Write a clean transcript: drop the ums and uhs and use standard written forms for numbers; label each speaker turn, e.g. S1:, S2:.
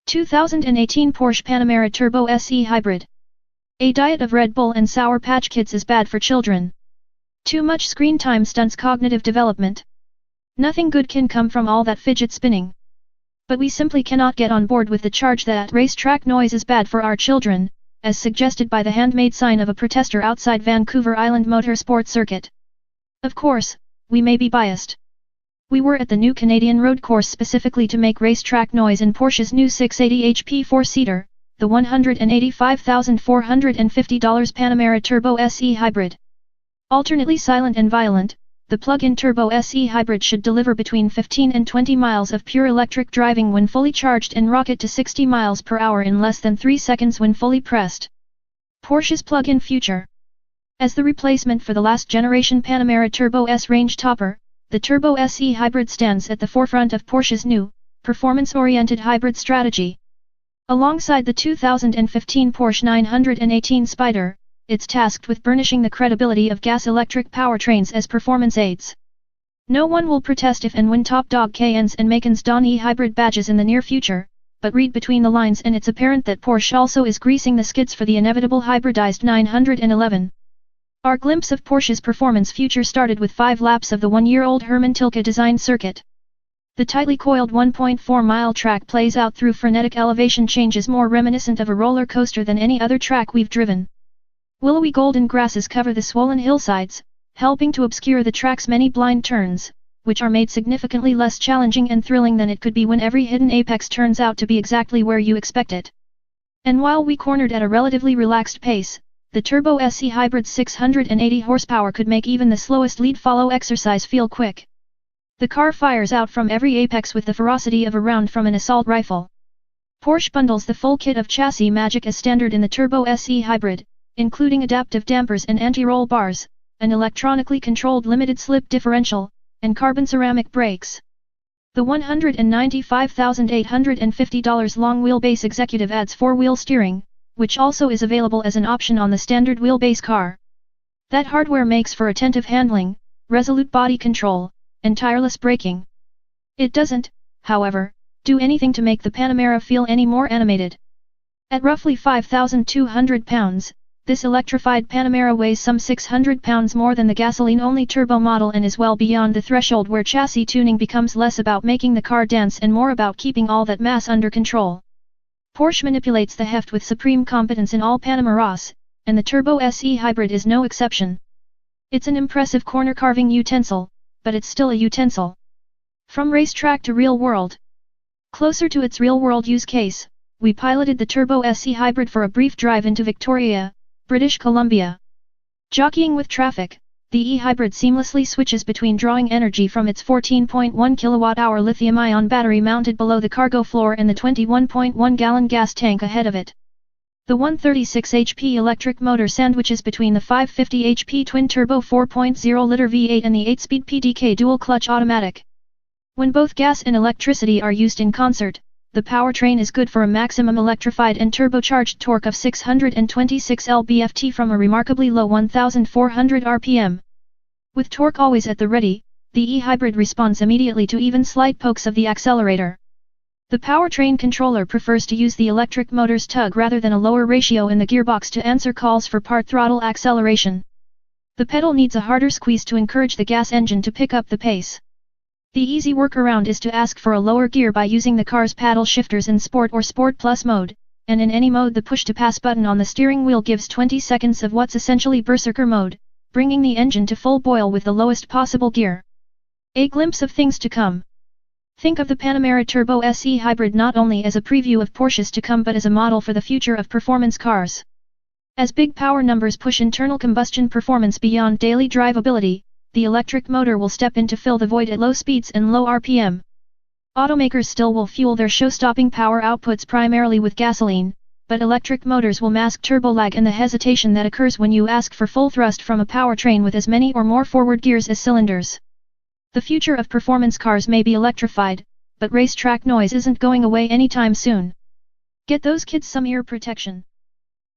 S1: 2018 Porsche Panamera Turbo SE Hybrid. A diet of Red Bull and Sour Patch Kids is bad for children. Too much screen time stunts cognitive development. Nothing good can come from all that fidget spinning. But we simply cannot get on board with the charge that racetrack noise is bad for our children, as suggested by the handmade sign of a protester outside Vancouver Island Motorsport Circuit. Of course, we may be biased. We were at the new Canadian road course specifically to make racetrack noise in Porsche's new 680 HP 4-seater, the $185,450 Panamera Turbo SE Hybrid. Alternately silent and violent, the plug-in Turbo SE Hybrid should deliver between 15 and 20 miles of pure electric driving when fully charged and rocket to 60 miles per hour in less than 3 seconds when fully pressed. Porsche's plug-in future. As the replacement for the last generation Panamera Turbo S range topper, the Turbo SE Hybrid stands at the forefront of Porsche's new, performance-oriented hybrid strategy. Alongside the 2015 Porsche 918 Spyder, it's tasked with burnishing the credibility of gas-electric powertrains as performance aids. No one will protest if and when Top Dog Cayennes and Macans don e-hybrid badges in the near future, but read between the lines and it's apparent that Porsche also is greasing the skids for the inevitable hybridized 911. Our glimpse of Porsche's performance future started with 5 laps of the 1-year-old Hermann Tilke designed circuit. The tightly coiled 1.4-mile track plays out through frenetic elevation changes more reminiscent of a roller coaster than any other track we've driven. Willowy golden grasses cover the swollen hillsides, helping to obscure the track's many blind turns, which are made significantly less challenging and thrilling than it could be when every hidden apex turns out to be exactly where you expect it. And while we cornered at a relatively relaxed pace, the Turbo SE Hybrid's 680 horsepower could make even the slowest lead-follow exercise feel quick. The car fires out from every apex with the ferocity of a round from an assault rifle. Porsche bundles the full kit of chassis magic as standard in the Turbo SE Hybrid, including adaptive dampers and anti-roll bars, an electronically controlled limited-slip differential, and carbon ceramic brakes. The $195,850 long wheelbase executive adds 4-wheel steering, which also is available as an option on the standard wheelbase car. That hardware makes for attentive handling, resolute body control, and tireless braking. It doesn't, however, do anything to make the Panamera feel any more animated. At roughly 5,200 pounds, this electrified Panamera weighs some 600 pounds more than the gasoline-only turbo model and is well beyond the threshold where chassis tuning becomes less about making the car dance and more about keeping all that mass under control. Porsche manipulates the heft with supreme competence in all Panameras, and the Turbo SE Hybrid is no exception. It's an impressive corner-carving utensil, but it's still a utensil. From racetrack to real world. Closer to its real-world use case, we piloted the Turbo SE Hybrid for a brief drive into Victoria, British Columbia. Jockeying with traffic, the e-hybrid seamlessly switches between drawing energy from its 14.1 kWh lithium-ion battery mounted below the cargo floor and the 21.1-gallon gas tank ahead of it. The 136 HP electric motor sandwiches between the 550 HP twin-turbo 4.0-liter V8 and the 8-speed PDK dual-clutch automatic. When both gas and electricity are used in concert, the powertrain is good for a maximum electrified and turbocharged torque of 626 lb-ft from a remarkably low 1,400 rpm. With torque always at the ready, the e-hybrid responds immediately to even slight pokes of the accelerator. The powertrain controller prefers to use the electric motor's tug rather than a lower ratio in the gearbox to answer calls for part throttle acceleration. The pedal needs a harder squeeze to encourage the gas engine to pick up the pace. The easy workaround is to ask for a lower gear by using the car's paddle shifters in Sport or Sport Plus mode, and in any mode the push-to-pass button on the steering wheel gives 20 seconds of what's essentially berserker mode, bringing the engine to full boil with the lowest possible gear. A glimpse of things to come. Think of the Panamera Turbo SE Hybrid not only as a preview of Porsche's to come but as a model for the future of performance cars. As big power numbers push internal combustion performance beyond daily drivability, the electric motor will step in to fill the void at low speeds and low RPM. Automakers still will fuel their show-stopping power outputs primarily with gasoline, but electric motors will mask turbo lag and the hesitation that occurs when you ask for full thrust from a powertrain with as many or more forward gears as cylinders. The future of performance cars may be electrified, but racetrack noise isn't going away anytime soon. Get those kids some ear protection.